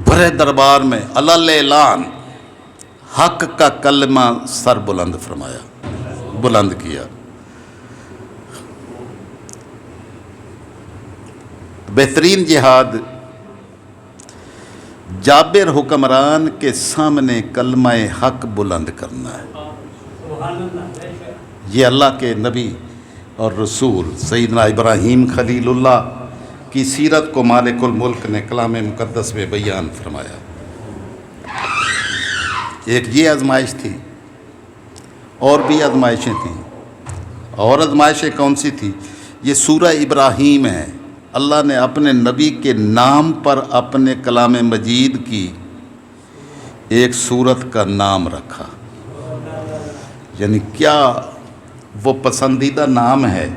بھرے دربار میں علل اعلان حق کا کلمہ سر بلند فرمایا، بلند کیا۔ بہترین جہاد جابر حکمران کے سامنے کلمہ حق بلند کرنا ہے۔ یہ اللہ کے نبی اور رسول سیدنا ابراہیم خلیل اللہ کی سیرت کو مالک الملک نے کلام مقدس میں بیان فرمایا۔ ایک یہ آزمائش تھی، اور بھی آزمائشیں تھیں۔ اور آزمائشیں کون سی تھی؟ یہ سورہ ابراہیم ہے۔ اللہ نے اپنے نبی کے نام پر اپنے کلام مجید کی ایک سورت کا نام رکھا۔ یعنی کیا وہ پسندیدہ نام ہے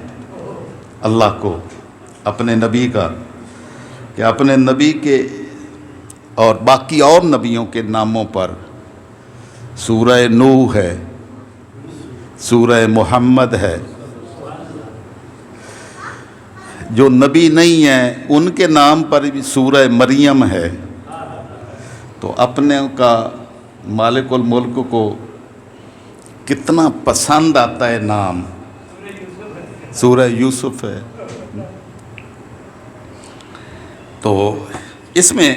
اللہ کو اپنے نبی کا، کہ اپنے نبی کے اور باقی اور نبیوں کے ناموں پر سورہ نوح ہے، سورہ محمد ہے۔ جو نبی نہیں ہیں ان کے نام پر بھی سورہ مریم ہے۔ تو اپنے کا مالک الملک کو کتنا پسند آتا ہے نام، سورہ یوسف ہے۔ تو اس میں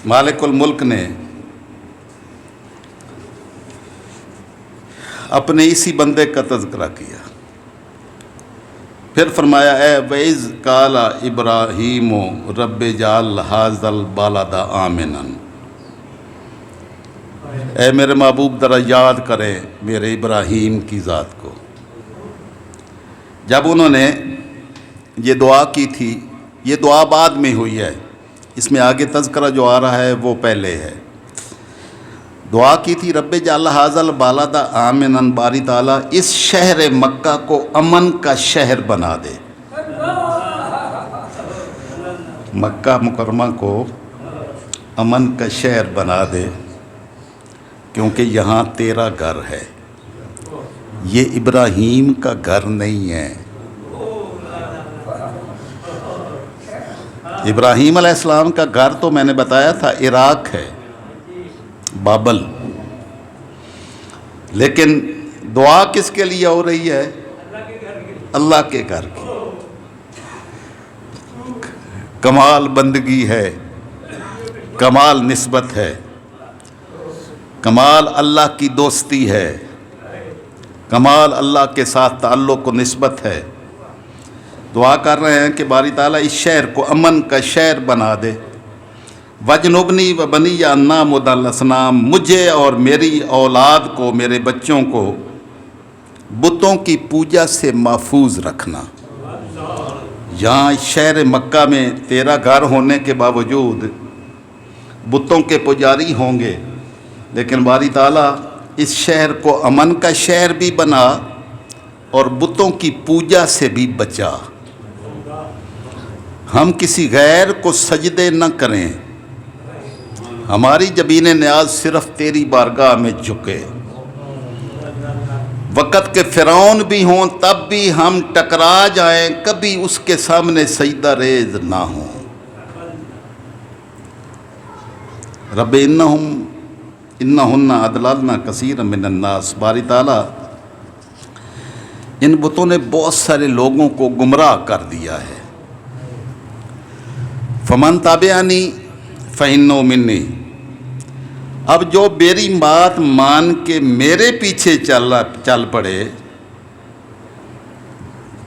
مالک الملک نے اپنے اسی بندے کا تذکرہ کیا، پھر فرمایا اے وَإِذْ قَالَ إِبْرَاهِيمُ رَبِّ اجْعَلْ هَٰذَا الْبَلَدَ آمِنًا۔ اے میرے محبوب ذرا یاد کریں میرے ابراہیم کی ذات کو۔ جب انہوں نے یہ دعا کی تھی، یہ دعا بعد میں ہوئی ہے، اس میں آگے تذکرہ جو آ رہا ہے وہ پہلے ہے۔ دعا کی تھی رب اجعل ھذا البلد آمنا، باری تعالیٰ اس شہر مکہ کو امن کا شہر بنا دے۔ مکہ مکرمہ کو امن کا شہر بنا دے، کیونکہ یہاں تیرا گھر ہے، یہ ابراہیم کا گھر نہیں ہے۔ ابراہیم علیہ السلام کا گھر تو میں نے بتایا تھا عراق ہے، بابل۔ لیکن دعا کس کے لیے ہو رہی ہے؟ اللہ کے گھر کی۔ کمال بندگی ہے، کمال نسبت ہے، کمال اللہ کی دوستی ہے، کمال اللہ کے ساتھ تعلق و نسبت ہے۔ دعا کر رہے ہیں کہ باری تعالیٰ اس شہر کو امن کا شہر بنا دے۔ وَجْنُبْنِي وَبَنِيَّ أَن نَعْبُدَ الْأَصْنَامَ، مجھے اور میری اولاد کو، میرے بچوں کو بتوں کی پوجا سے محفوظ رکھنا۔ یہاں شہر مکہ میں تیرا گھر ہونے کے باوجود بتوں کے پجاری ہوں گے، لیکن باری تعالیٰ اس شہر کو امن کا شہر بھی بنا اور بتوں کی پوجا سے بھی بچا۔ ہم کسی غیر کو سجدے نہ کریں، ہماری جبین نیاز صرف تیری بارگاہ میں جھکے۔ وقت کے فرعون بھی ہوں تب بھی ہم ٹکرا جائیں، کبھی اس کے سامنے سجدہ ریز نہ ہوں۔ رب انہن اضللن کثیرا من الناس، باری تعالیٰ ان بتوں نے بہت سارے لوگوں کو گمراہ کر دیا ہے۔ فمن تابعنی فإنہ منی، اب جو میری بات مان کے میرے پیچھے چل پڑے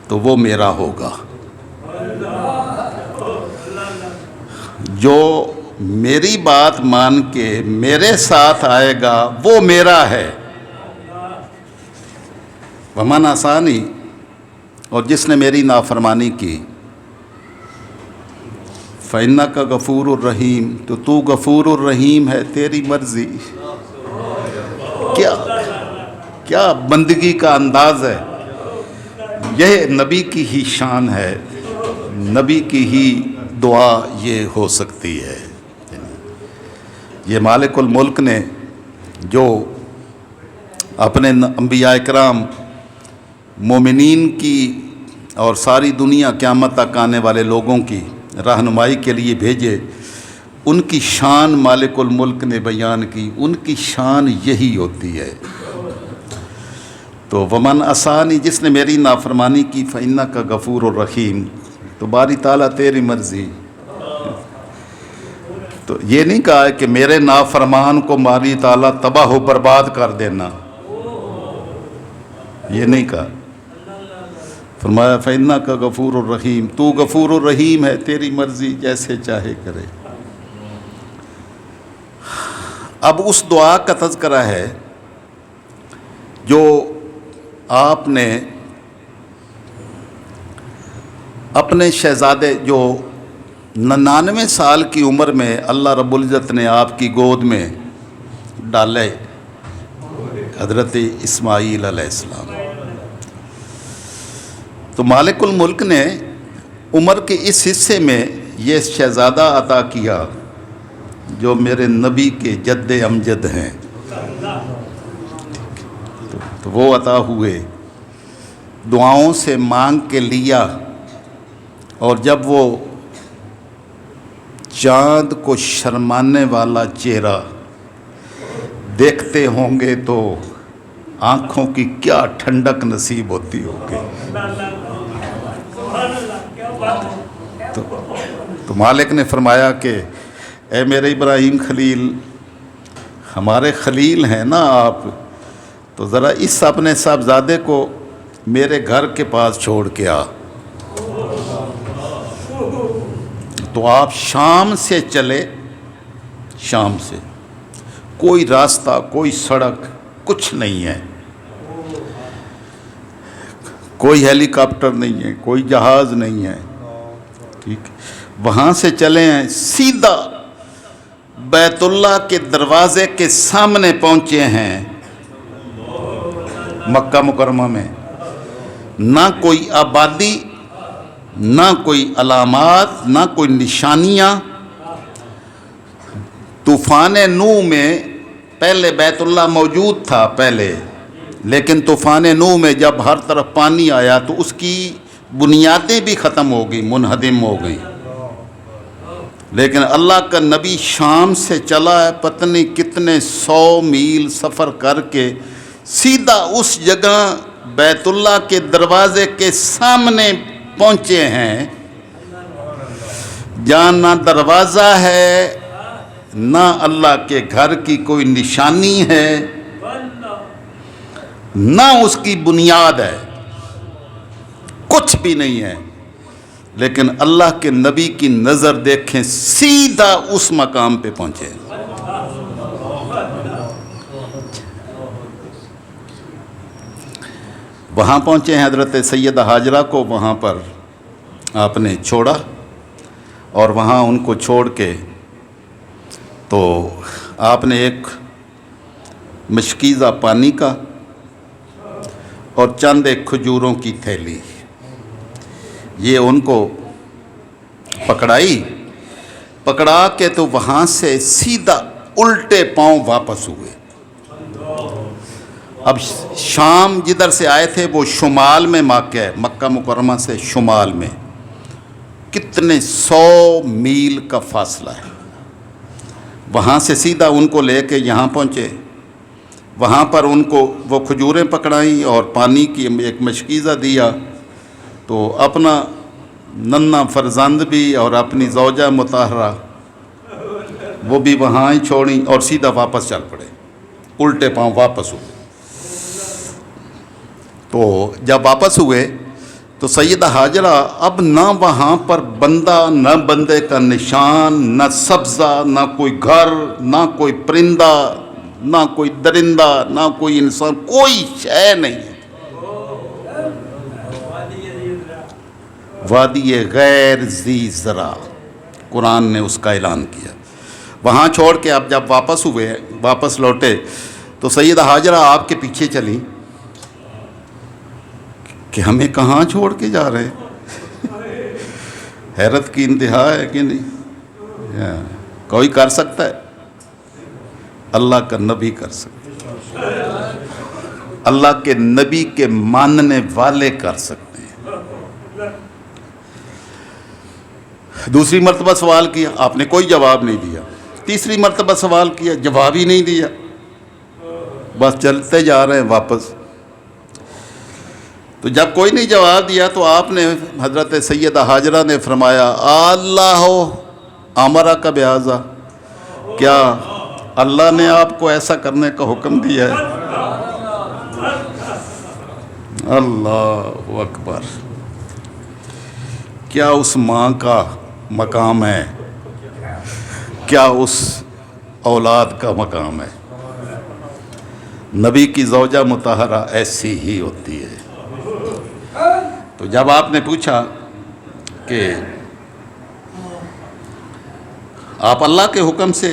تو وہ میرا ہوگا، جو میری بات مان کے میرے ساتھ آئے گا وہ میرا ہے۔ ومن عصانی، اور جس نے میری نافرمانی کی، فَإِنَّكَ غَفُورٌ رَحِيمٌ، تو غفور الرحیم ہے، تیری مرضی۔ کیا بندگی کا انداز ہے! یہ نبی کی ہی شان ہے، نبی کی ہی دعا یہ ہو سکتی ہے۔ یہ مالک الملک نے جو اپنے انبیاء کرام مومنین کی اور ساری دنیا قیامت تک آنے والے لوگوں کی رہنمائی کے لیے بھیجے، ان کی شان مالک الملک نے بیان کی، ان کی شان یہی ہوتی ہے۔ تو ومن عصانی، جس نے میری نافرمانی کی، فإنک غفور الرحیم، تو باری تعالیٰ تیری مرضی۔ تو یہ نہیں کہا کہ میرے نافرمان کو باری تعالیٰ تباہ و برباد کر دینا، یہ نہیں کہا، فرمایا فإنک غفور الرحیم، تو غفور الرحیم ہے، تیری مرضی جیسے چاہے کرے۔ اب اس دعا کا تذکرہ ہے جو آپ نے اپنے شہزادے، جو 99 سال کی عمر میں اللہ رب العزت نے آپ کی گود میں ڈالے، حضرت اسماعیل علیہ السلام۔ تو مالک الملک نے عمر کے اس حصے میں یہ شہزادہ عطا کیا جو میرے نبی کے جد امجد ہیں، تو وہ عطا ہوئے، دعاؤں سے مانگ کے لیا، اور جب وہ چاند کو شرمانے والا چہرہ دیکھتے ہوں گے تو آنکھوں کی کیا ٹھنڈک نصیب ہوتی ہوگی۔ تو مالک نے فرمایا کہ اے میرے ابراہیم خلیل، ہمارے خلیل ہیں نا آپ، تو ذرا اس اپنے صاحبزادے کو میرے گھر کے پاس چھوڑ کے آ۔ تو آپ شام سے چلے، شام سے، کوئی راستہ، کوئی سڑک، کچھ نہیں ہے، کوئی ہیلی کاپٹر نہیں ہے، کوئی جہاز نہیں ہے، ٹھیک، وہاں سے چلے ہیں، سیدھا بیت اللہ کے دروازے کے سامنے پہنچے ہیں مکہ مکرمہ میں، نہ کوئی آبادی، نہ کوئی علامات، نہ کوئی نشانیاں۔ طوفان نوح میں پہلے بیت اللہ موجود تھا پہلے، لیکن طوفان نوح میں جب ہر طرف پانی آیا تو اس کی بنیادیں بھی ختم ہو گئی، منہدم ہو گئی۔ لیکن اللہ کا نبی شام سے چلا ہے، پتہ نہیں کتنے 100 میل سفر کر کے سیدھا اس جگہ بیت اللہ کے دروازے کے سامنے پہنچے ہیں جہاں نہ دروازہ ہے، نہ اللہ کے گھر کی کوئی نشانی ہے، نہ اس کی بنیاد ہے، کچھ بھی نہیں ہے، لیکن اللہ کے نبی کی نظر دیکھیں، سیدھا اس مقام پہ پہنچے۔ وہاں پہنچے ہیں، حضرت سیدہ ہاجرہ کو وہاں پر آپ نے چھوڑا، اور وہاں ان کو چھوڑ کے تو آپ نے ایک مشکیزہ پانی کا اور چند ایک کھجوروں کی تھیلی، یہ ان کو پکڑا کے تو وہاں سے سیدھا الٹے پاؤں واپس ہوئے۔ اب شام جدھر سے آئے تھے وہ شمال میں واقع ہے، مکہ مکرمہ سے شمال میں کتنے 100 میل کا فاصلہ ہے۔ وہاں سے سیدھا ان کو لے کے یہاں پہنچے، وہاں پر ان کو وہ کھجوریں پکڑائیں اور پانی کی ایک مشکیزہ دیا، تو اپنا ننھا فرزند بھی اور اپنی زوجہ مطہرہ وہ بھی وہاں ہی چھوڑیں اور سیدھا واپس چل پڑے، الٹے پاؤں واپس ہوئے۔ تو جب واپس ہوئے تو سیدہ ہاجرہ اب نہ وہاں پر بندہ، نہ بندے کا نشان، نہ سبزہ، نہ کوئی گھر، نہ کوئی پرندہ، نہ کوئی درندہ، نہ کوئی انسان، کوئی شے نہیں ہے۔ وادی غیر ذی زرع، قرآن نے اس کا اعلان کیا۔ وہاں چھوڑ کے اب جب واپس لوٹے تو سیدہ ہاجرہ آپ کے پیچھے چلیں کہ ہمیں کہاں چھوڑ کے جا رہے ہیں؟ حیرت کی انتہا ہے کہ نہیں؟ کوئی کر سکتا ہے؟ اللہ کا نبی کر سکتا ہے، اللہ کے نبی کے ماننے والے کر سکتے ہیں۔ دوسری مرتبہ سوال کیا، آپ نے کوئی جواب نہیں دیا۔ تیسری مرتبہ سوال کیا، جواب ہی نہیں دیا، بس چلتے جا رہے ہیں واپس۔ تو جب کوئی نہیں جواب دیا تو آپ نے، حضرت سیدہ ہاجرہ نے فرمایا، اللہ امرا کا بہذا، کیا اللہ نے آپ کو ایسا کرنے کا حکم دیا ہے؟ اللہ اکبر! کیا اس ماں کا مقام ہے، کیا اس اولاد کا مقام ہے۔ نبی کی زوجہ مطہرہ ایسی ہی ہوتی ہے۔ تو جب آپ نے پوچھا کہ آپ اللہ کے حکم سے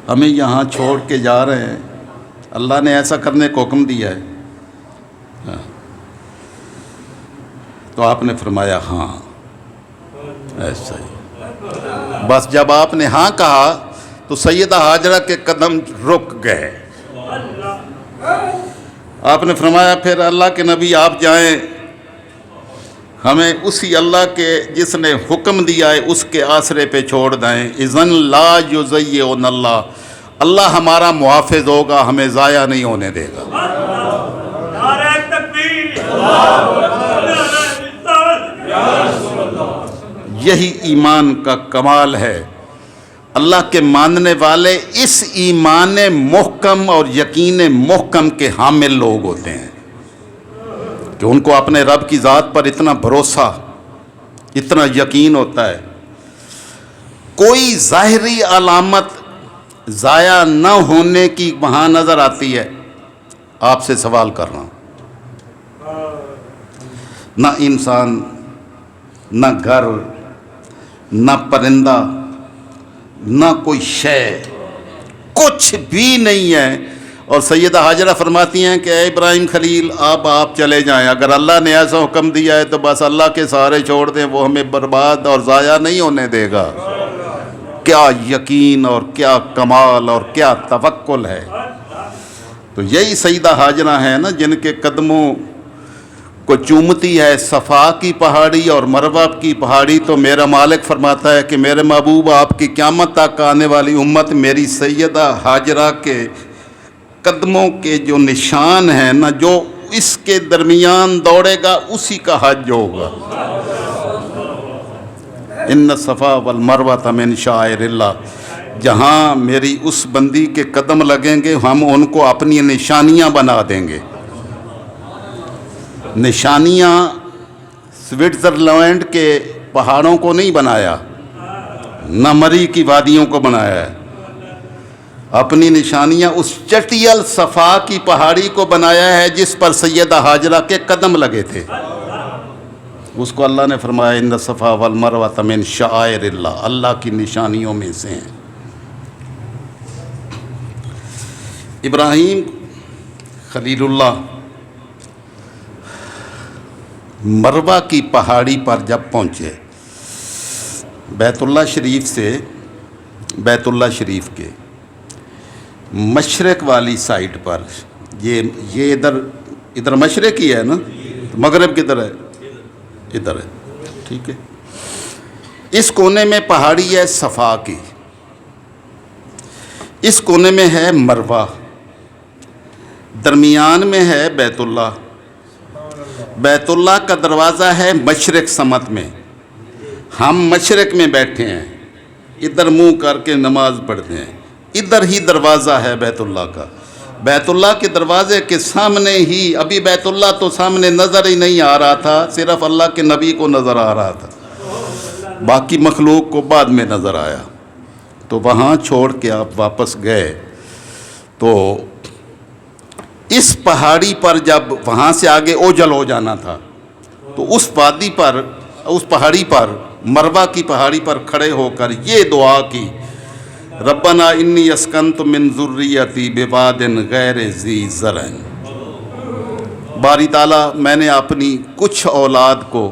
ہمیں یہاں چھوڑ کے جا رہے ہیں، اللہ نے ایسا کرنے کو حکم دیا ہے، تو آپ نے فرمایا ہاں ایسا ہی۔ بس جب آپ نے ہاں کہا تو سیدہ ہاجرہ کے قدم رک گئے۔ آپ نے فرمایا پھر اللہ کے نبی آپ جائیں، ہمیں اسی اللہ کے جس نے حکم دیا ہے اس کے آسرے پہ چھوڑ دیں۔ اذن لا یضیعن اللہ، اللہ ہمارا محافظ ہوگا، ہمیں ضائع نہیں ہونے دے گا۔ نعرہ تکبیر! یہی ایمان کا کمال ہے۔ اللہ کے ماننے والے اس ایمان محکم اور یقین محکم کے حامل لوگ ہوتے ہیں کہ ان کو اپنے رب کی ذات پر اتنا بھروسہ، اتنا یقین ہوتا ہے، کوئی ظاہری علامت ضائع نہ ہونے کی وہاں نظر آتی ہے۔ آپ سے سوال کر رہا ہوں، نہ انسان، نہ گھر، نہ پرندہ، نہ کوئی شے، کچھ بھی نہیں ہے، اور سیدہ ہاجرہ فرماتی ہیں کہ اے ابراہیم خلیل آپ چلے جائیں، اگر اللہ نے ایسا حکم دیا ہے تو بس اللہ کے سہارے چھوڑ دیں، وہ ہمیں برباد اور ضائع نہیں ہونے دے گا۔ کیا یقین اور کیا کمال اور کیا توکل ہے۔ تو یہی سیدہ ہاجرہ ہیں نا جن کے قدموں کو چومتی ہے صفا کی پہاڑی اور مروہ کی پہاڑی، تو میرا مالک فرماتا ہے کہ میرے محبوب آپ کی قیامت تک آنے والی امت میری سیدہ ہاجرہ کے قدموں کے جو نشان ہیں نا، جو اس کے درمیان دوڑے گا اسی کا حج ہوگا۔ ان الصفا والمروہ من شعائر اللہ، جہاں میری اس بندی کے قدم لگیں گے ہم ان کو اپنی نشانیاں بنا دیں گے۔ نشانیاں سوئٹزرلینڈ کے پہاڑوں کو نہیں بنایا، نہ مری کی وادیوں کو بنایا ہے، اپنی نشانیاں اس چٹیل صفا کی پہاڑی کو بنایا ہے جس پر سیدہ ہاجرہ کے قدم لگے تھے۔ اس کو اللہ نے فرمایا ان الصفا والمروہ من شعائر اللہ، اللہ کی نشانیوں میں سے ہیں۔ ابراہیم خلیل اللہ مروہ کی پہاڑی پر جب پہنچے، بیت اللہ شریف سے، بیت اللہ شریف کے مشرق والی سائٹ پر، یہ ادھر مشرق ہی ہے نا، مغرب کدھر ہے؟ ادھر ہے، ٹھیک ہے۔ اس کونے میں پہاڑی ہے صفا کی، اس کونے میں ہے مروہ، درمیان میں ہے بیت اللہ۔ بیت اللہ کا دروازہ ہے مشرق سمت میں، ہم مشرق میں بیٹھے ہیں، ادھر منہ کر کے نماز پڑھتے ہیں، ادھر ہی دروازہ ہے بیت اللہ کا۔ بیت اللہ کے دروازے کے سامنے ہی، ابھی بیت اللہ تو سامنے نظر ہی نہیں آ رہا تھا، صرف اللہ کے نبی کو نظر آ رہا تھا، باقی مخلوق کو بعد میں نظر آیا۔ تو وہاں چھوڑ کے آپ واپس گئے، تو اس پہاڑی پر جب وہاں سے آگے اوجل ہو جانا تھا، تو اس وادی پر، اس پہاڑی پر، مروہ کی پہاڑی پر کھڑے ہو کر یہ دعا کی، ربنا انی اسکنت من ذریتی بواد غیر ذی زرع، باری تعالیٰ میں نے اپنی کچھ اولاد کو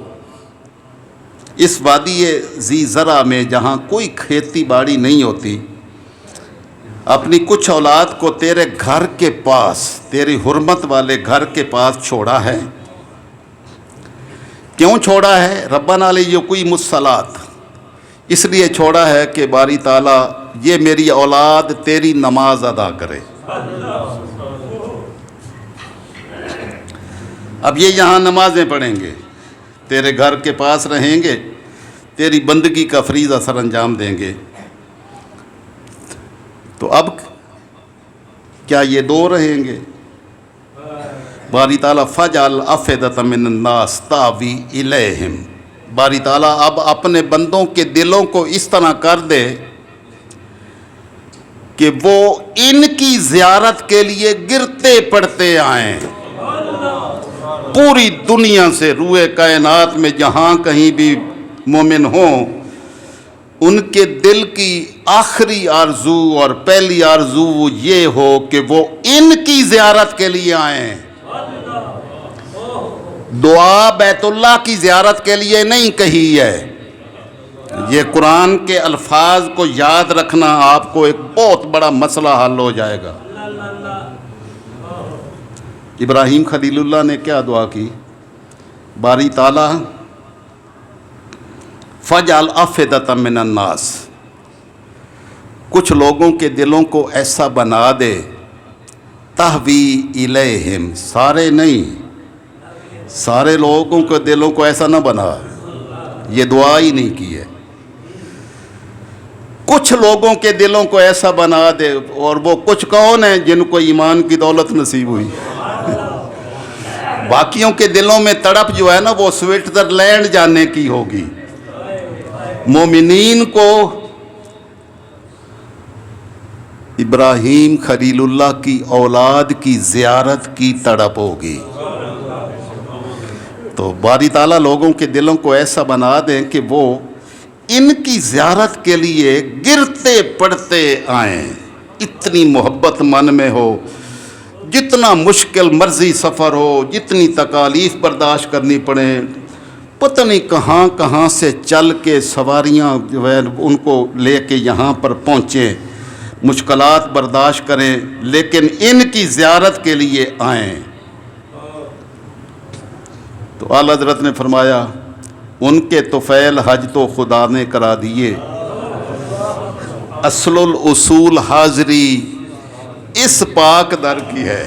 اس وادی ذی زرع میں، جہاں کوئی کھیتی باڑی نہیں ہوتی، اپنی کچھ اولاد کو تیرے گھر کے پاس، تیری حرمت والے گھر کے پاس چھوڑا ہے۔ کیوں چھوڑا ہے؟ ربنا لیقیموا الصلاۃ، اس لیے چھوڑا ہے کہ باری تعالیٰ یہ میری اولاد تیری نماز ادا کرے۔ اب یہ یہاں نمازیں پڑھیں گے، تیرے گھر کے پاس رہیں گے، تیری بندگی کا فریضہ سر انجام دیں گے، تو اب کیا یہ دو رہیں گے؟ باری تعالیٰ فَجْعَلْ أَفْئِدَةً مِّنَ النَّاسِ تَهْوِي إِلَيْهِمْ، باری تعالیٰ اب اپنے بندوں کے دلوں کو اس طرح کر دے کہ وہ ان کی زیارت کے لیے گرتے پڑتے آئیں۔ پوری دنیا سے روئے کائنات میں جہاں کہیں بھی مومن ہوں، ان کے دل کی آخری آرزو اور پہلی آرزو یہ ہو کہ وہ ان کی زیارت کے لیے آئیں۔ دعا بیت اللہ کی زیارت کے لیے نہیں کہی ہے۔ یہ قرآن کے الفاظ کو یاد رکھنا آپ کو ایک بہت بڑا مسئلہ حل ہو جائے گا۔ ابراہیم خلیل اللہ نے کیا دعا کی؟ باری تعالیٰ فَجْعَلْ أَفْئِدَةً مِّنَ النَّاسِ، کچھ لوگوں کے دلوں کو ایسا بنا دے، تَهْوِي إِلَيْهِمْ، سارے نہیں، سارے لوگوں کے دلوں کو ایسا نہ بنا، یہ دعا ہی نہیں کی ہے۔ کچھ لوگوں کے دلوں کو ایسا بنا دے، اور وہ کچھ کون ہیں؟ جن کو ایمان کی دولت نصیب ہوئی۔ باقیوں کے دلوں میں تڑپ جو ہے نا وہ سوئٹزرلینڈ جانے کی ہوگی۔ مومنین کو ابراہیم خلیل اللہ کی اولاد کی زیارت کی تڑپ ہوگی۔ تو باری تعالیٰ لوگوں کے دلوں کو ایسا بنا دیں کہ وہ ان کی زیارت کے لیے گرتے پڑتے آئیں، اتنی محبت من میں ہو، جتنا مشکل مرضی سفر ہو، جتنی تکالیف برداشت کرنی پڑیں، پتہ نہیں کہاں کہاں سے چل کے سواریاں جو ہے ان کو لے کے یہاں پر پہنچیں، مشکلات برداشت کریں، لیکن ان کی زیارت کے لیے آئیں۔ تو اعلیٰ حضرت نے فرمایا ان کے طفیل حج تو خدا نے کرا دیے، اصل الاصول حاضری اس پاک در کی ہے،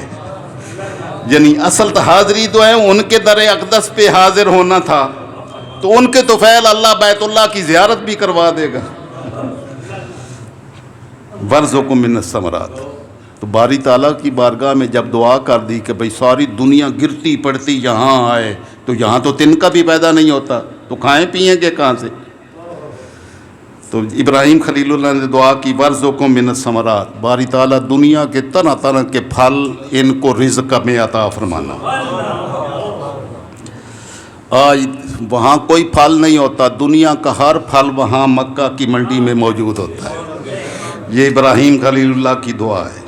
یعنی اصل تو حاضری تو ہے ان کے در اقدس پہ حاضر ہونا تھا، تو ان کے طفیل اللہ بیت اللہ کی زیارت بھی کروا دے گا۔ وَارْزُقْهُم مِّنَ الثَّمَرَاتِ، تو باری تعالیٰ کی بارگاہ میں جب دعا کر دی کہ بھئی ساری دنیا گرتی پڑتی یہاں آئے، تو یہاں تو تن کا بھی پیدا نہیں ہوتا، تو کھائیں پئیں گے کہاں سے؟ تو ابراہیم خلیل اللہ نے دعا کی وَارْزُقْهُم مِّنَ الثَّمَرَاتِ، باری تعالیٰ دنیا کے طرح طرح کے پھل ان کو رزق میں عطا فرمانا۔ آج وہاں کوئی پھل نہیں ہوتا، دنیا کا ہر پھل وہاں مکہ کی منڈی میں موجود ہوتا ہے۔ یہ ابراہیم خلیل اللہ کی دعا ہے۔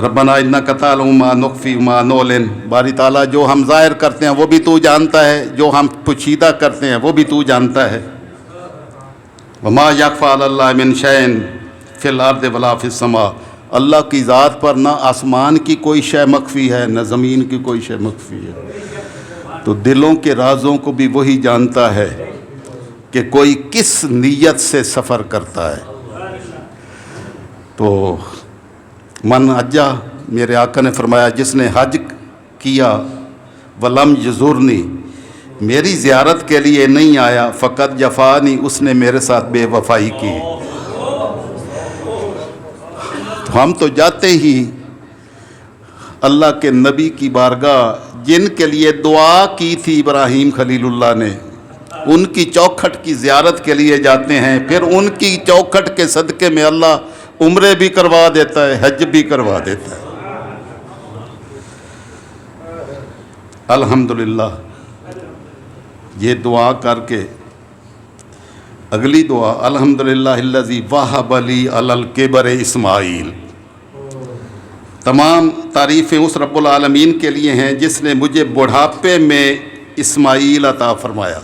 ربنا انک تعلم ما نخفی ما نعلن، باری تعالیٰ جو ہم ظاہر کرتے ہیں وہ بھی تو جانتا ہے، جو ہم پوشیدہ کرتے ہیں وہ بھی تو جانتا ہے۔ وما یخفی علی اللہ من شیء فی الارض ولا فی السماء، اللہ کی ذات پر نہ آسمان کی کوئی شے مخفی ہے نہ زمین کی کوئی شے مخفی ہے۔ تو دلوں کے رازوں کو بھی وہی جانتا ہے کہ کوئی کس نیت سے سفر کرتا ہے۔ تو من حجہ، میرے آقا نے فرمایا جس نے حج کیا ولم یزورنی، میری زیارت کے لیے نہیں آیا، فقط جفانی، اس نے میرے ساتھ بے وفائی کی۔ تو ہم تو جاتے ہی اللہ کے نبی کی بارگاہ، جن کے لیے دعا کی تھی ابراہیم خلیل اللہ نے، ان کی چوکھٹ کی زیارت کے لیے جاتے ہیں، پھر ان کی چوکھٹ کے صدقے میں اللہ عمرے بھی کروا دیتا ہے، حج بھی کروا دیتا ہے۔ الحمدللہ یہ دعا کر کے اگلی دعا، الحمدللہ الذی وہب لی علی الکبر اسماعیل، تمام تعریفیں اس رب العالمین کے لیے ہیں جس نے مجھے بڑھاپے میں اسماعیل عطا فرمایا،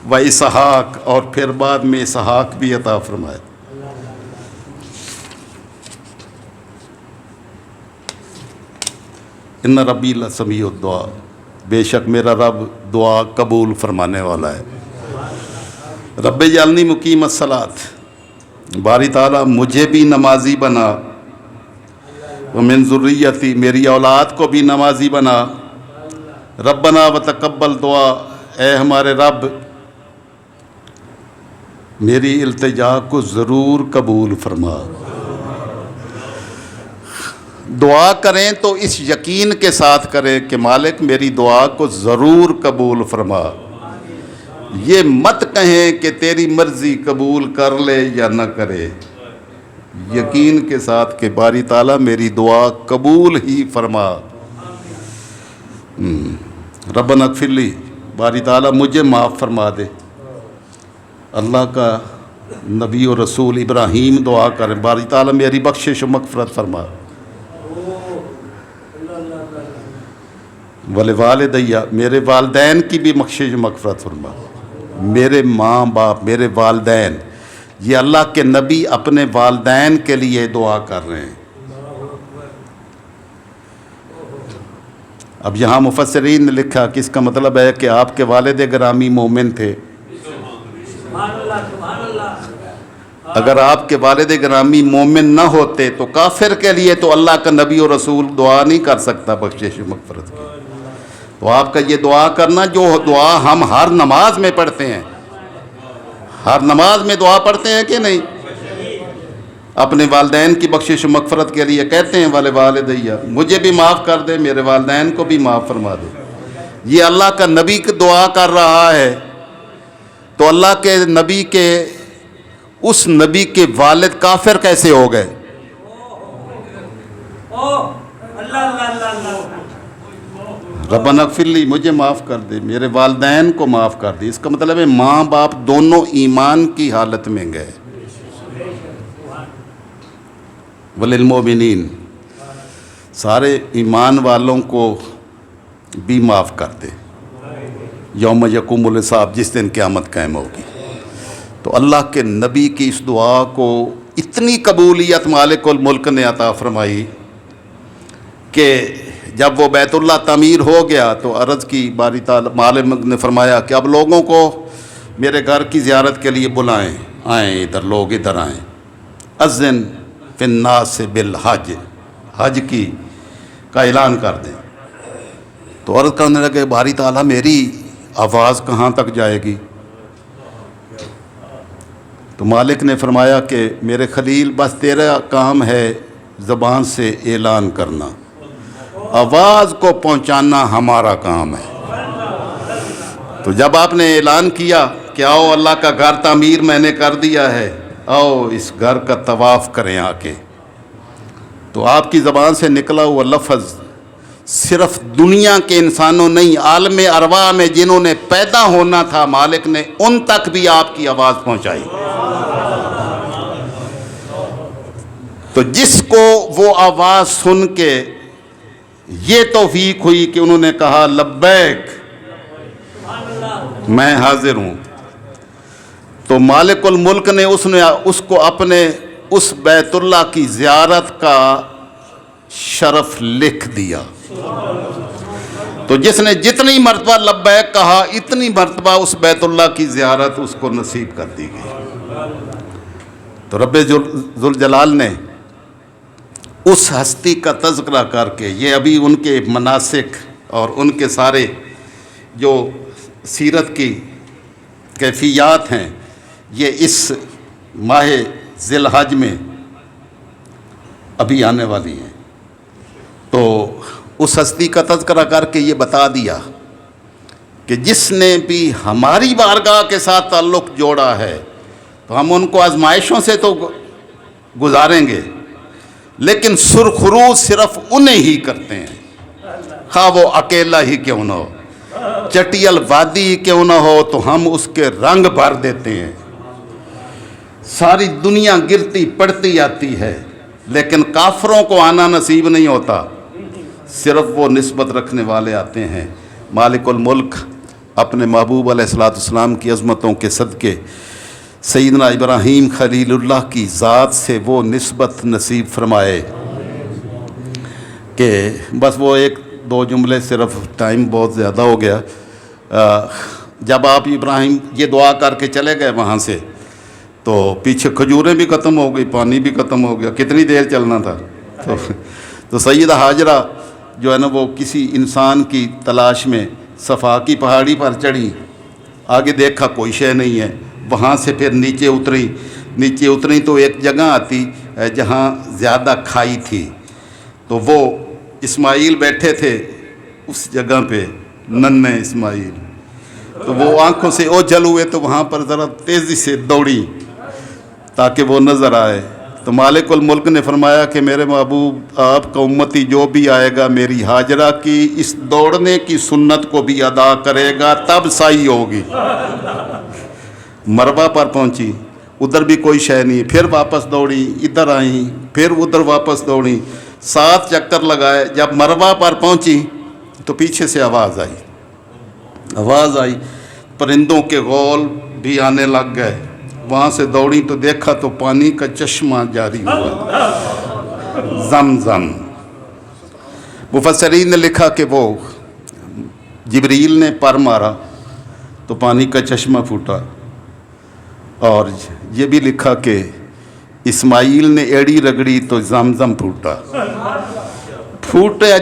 و اسحاق، اور پھر بعد میں اسحاق بھی عطا فرمایا۔ ان ربی لسمیع الدعاء، بے شک میرا رب دعا قبول فرمانے والا ہے۔ رب جعلنی مقیم الصلاۃ، باری تعالیٰ مجھے بھی نمازی بنا، ومن ذریتی، میری اولاد کو بھی نمازی بنا۔ ربنا وتقبل دعا، اے ہمارے رب میری التجا کو ضرور قبول فرما۔ دعا کریں تو اس یقین کے ساتھ کریں کہ مالک میری دعا کو ضرور قبول فرما، یہ مت کہیں کہ تیری مرضی قبول کر لے یا نہ کرے، یقین کے ساتھ کہ باری تعالیٰ میری دعا قبول ہی فرما۔ ربنا اغفر لی، باری تعالیٰ مجھے معاف فرما دے۔ اللہ کا نبی و رسول ابراہیم دعا کریں، باری تعالیٰ میری بخشش و مغفرت فرما۔ ولوالدیہ، میرے والدین کی بھی بخشش و مغفرت فرما۔ میرے ماں باپ، میرے والدین، یہ اللہ کے نبی اپنے والدین کے لیے دعا کر رہے ہیں۔ اب یہاں مفسرین نے لکھا کہ اس کا مطلب ہے کہ آپ کے والد گرامی مومن تھے۔ اگر آپ کے والد گرامی مومن نہ ہوتے تو کافر کے لیے تو اللہ کا نبی اور رسول دعا نہیں کر سکتا بخشش و مغفرت کی۔ تو آپ کا یہ دعا کرنا، جو دعا ہم ہر نماز میں پڑھتے ہیں، ہر نماز میں دعا پڑھتے ہیں کہ نہیں، اپنے والدین کی بخشش و مغفرت کے لیے کہتے ہیں والدیہ، مجھے بھی معاف کر دے، میرے والدین کو بھی معاف فرما دے۔ یہ اللہ کا نبی کی دعا کر رہا ہے، تو اللہ کے نبی کے اس نبی کے والد کافر کیسے ہو گئے؟ ربنا اغفر لی، مجھے معاف کر دے، میرے والدین کو معاف کر دے۔ اس کا مطلب ہے ماں باپ دونوں ایمان کی حالت میں گئے۔ وللمؤمنین، سارے ایمان والوں کو بھی معاف کر دے، یوم یقوم الحساب، جس دن قیامت قائم ہوگی۔ تو اللہ کے نبی کی اس دعا کو اتنی قبولیت مالک الملک نے عطا فرمائی کہ جب وہ بیت اللہ تعمیر ہو گیا تو عرض کی، باری تعالیٰ مالک نے فرمایا کہ اب لوگوں کو میرے گھر کی زیارت کے لیے بلائیں، آئیں ادھر، لوگ ادھر آئیں۔ اذن فی الناس بالحج، حج کی کا اعلان کر دیں۔ تو عرض کرنے لگے، باری تعالیٰ میری آواز کہاں تک جائے گی؟ تو مالک نے فرمایا کہ میرے خلیل، بس تیرا کام ہے زبان سے اعلان کرنا، آواز کو پہنچانا ہمارا کام ہے۔ تو جب آپ نے اعلان کیا کہ آؤ اللہ کا گھر تعمیر میں نے کر دیا ہے، آؤ اس گھر کا طواف کریں آ کے، تو آپ کی زبان سے نکلا ہوا لفظ صرف دنیا کے انسانوں نہیں، عالم ارواح میں جنہوں نے پیدا ہونا تھا، مالک نے ان تک بھی آپ کی آواز پہنچائی۔ تو جس کو وہ آواز سن کے یہ توفیق ہوئی کہ انہوں نے کہا لبیک، میں حاضر ہوں، تو مالک الملک نے اس کو اپنے اس بیت اللہ کی زیارت کا شرف لکھ دیا۔ تو جس نے جتنی مرتبہ لبیک کہا، اتنی مرتبہ اس بیت اللہ کی زیارت اس کو نصیب کر دی گئی۔ تو رب ذوالجلال نے اس ہستی کا تذکرہ کر کے، یہ ابھی ان کے مناسک اور ان کے سارے جو سیرت کی کیفیات ہیں، یہ اس ماہ ذی الحج میں ابھی آنے والی ہیں۔ تو اس ہستی کا تذکرہ کر کے یہ بتا دیا کہ جس نے بھی ہماری بارگاہ کے ساتھ تعلق جوڑا ہے، تو ہم ان کو آزمائشوں سے تو گزاریں گے، لیکن سرخرو صرف انہیں ہی کرتے ہیں، خواہ وہ اکیلا ہی کیوں نہ ہو، چٹیل وادی ہی کیوں نہ ہو، تو ہم اس کے رنگ بھر دیتے ہیں۔ ساری دنیا گرتی پڑتی آتی ہے، لیکن کافروں کو آنا نصیب نہیں ہوتا، صرف وہ نسبت رکھنے والے آتے ہیں۔ مالک الملک اپنے محبوب علیہ السلام کی عظمتوں کے صدقے سیدنا ابراہیم خلیل اللہ کی ذات سے وہ نسبت نصیب فرمائے کہ بس وہ ایک دو جملے صرف، ٹائم بہت زیادہ ہو گیا. جب آپ ابراہیم یہ دعا کر کے چلے گئے وہاں سے تو پیچھے کھجوریں بھی ختم ہو گئی، پانی بھی ختم ہو گیا، کتنی دیر چلنا تھا. تو سیدہ ہاجرہ جو ہے نا وہ کسی انسان کی تلاش میں صفا کی پہاڑی پر چڑھی، آگے دیکھا کوئی شے نہیں ہے، وہاں سے پھر نیچے اتری تو ایک جگہ آتی جہاں زیادہ کھائی تھی، تو وہ اسماعیل بیٹھے تھے اس جگہ پہ، ننھے اسماعیل. تو وہ آنکھوں سے اوجھل ہوئے تو وہاں پر ذرا تیزی سے دوڑی تاکہ وہ نظر آئے. تو مالک الملک نے فرمایا کہ میرے محبوب آپ کا امتی جو بھی آئے گا میری ہاجرہ کی اس دوڑنے کی سنت کو بھی ادا کرے گا تب صحیح ہوگی. مروا پر پہنچی، ادھر بھی کوئی شے نہیں، پھر واپس دوڑی، ادھر آئیں، پھر ادھر واپس دوڑی، 7 چکر لگائے. جب مروا پر پہنچی تو پیچھے سے آواز آئی، پرندوں کے غول بھی آنے لگ گئے. وہاں سے دوڑی تو دیکھا تو پانی کا چشمہ جاری ہوا، زمزم. مفسرین نے لکھا کہ وہ جبریل نے پر مارا تو پانی کا چشمہ پھوٹا، اور یہ بھی لکھا کہ اسماعیل نے ایڑی رگڑی تو زمزم پھوٹا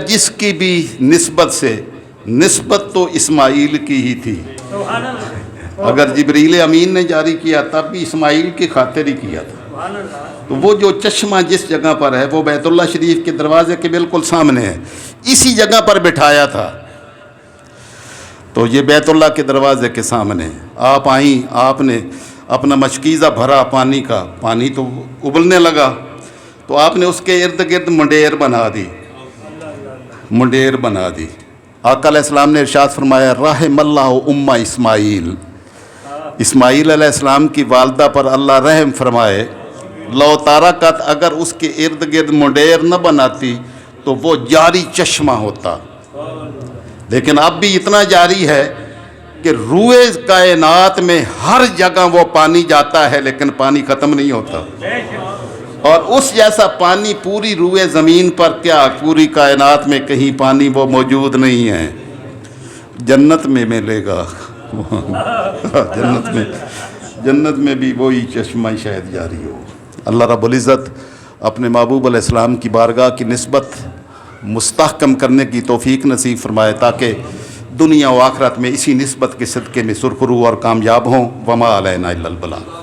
جس کی بھی نسبت تو اسماعیل کی ہی تھی. اگر جبریل امین نے جاری کیا تب بھی اسماعیل کی خاطر ہی کیا تھا. تو وہ جو چشمہ جس جگہ پر ہے وہ بیت اللہ شریف کے دروازے کے بالکل سامنے ہے، اسی جگہ پر بٹھایا تھا. تو یہ بیت اللہ کے دروازے کے سامنے آپ آئیں، آپ نے اپنا مشکیزہ بھرا پانی کا، پانی تو ابلنے لگا تو آپ نے اس کے ارد گرد منڈیر بنا دی. آقا علیہ السلام نے ارشاد فرمایا رحم اللہ اسماعیل علیہ السلام کی والدہ پر اللہ رحم فرمائے. لو تارکت، اگر اس کے ارد گرد منڈیر نہ بناتی تو وہ جاری چشمہ ہوتا. لیکن اب بھی اتنا جاری ہے کہ روئے کائنات میں ہر جگہ وہ پانی جاتا ہے لیکن پانی ختم نہیں ہوتا. اور اس جیسا پانی پوری روئے زمین پر کیا پوری کائنات میں کہیں پانی وہ موجود نہیں ہے. جنت میں ملے گا، جنت میں بھی وہی چشمہ شاید جاری ہو. اللہ رب العزت اپنے محبوب علیہ السلام کی بارگاہ کی نسبت مستحکم کرنے کی توفیق نصیب فرمائے تاکہ دنیا و آخرت میں اسی نسبت کے صدقے میں سرخرو اور کامیاب ہوں. وما علینا الا البلاغ.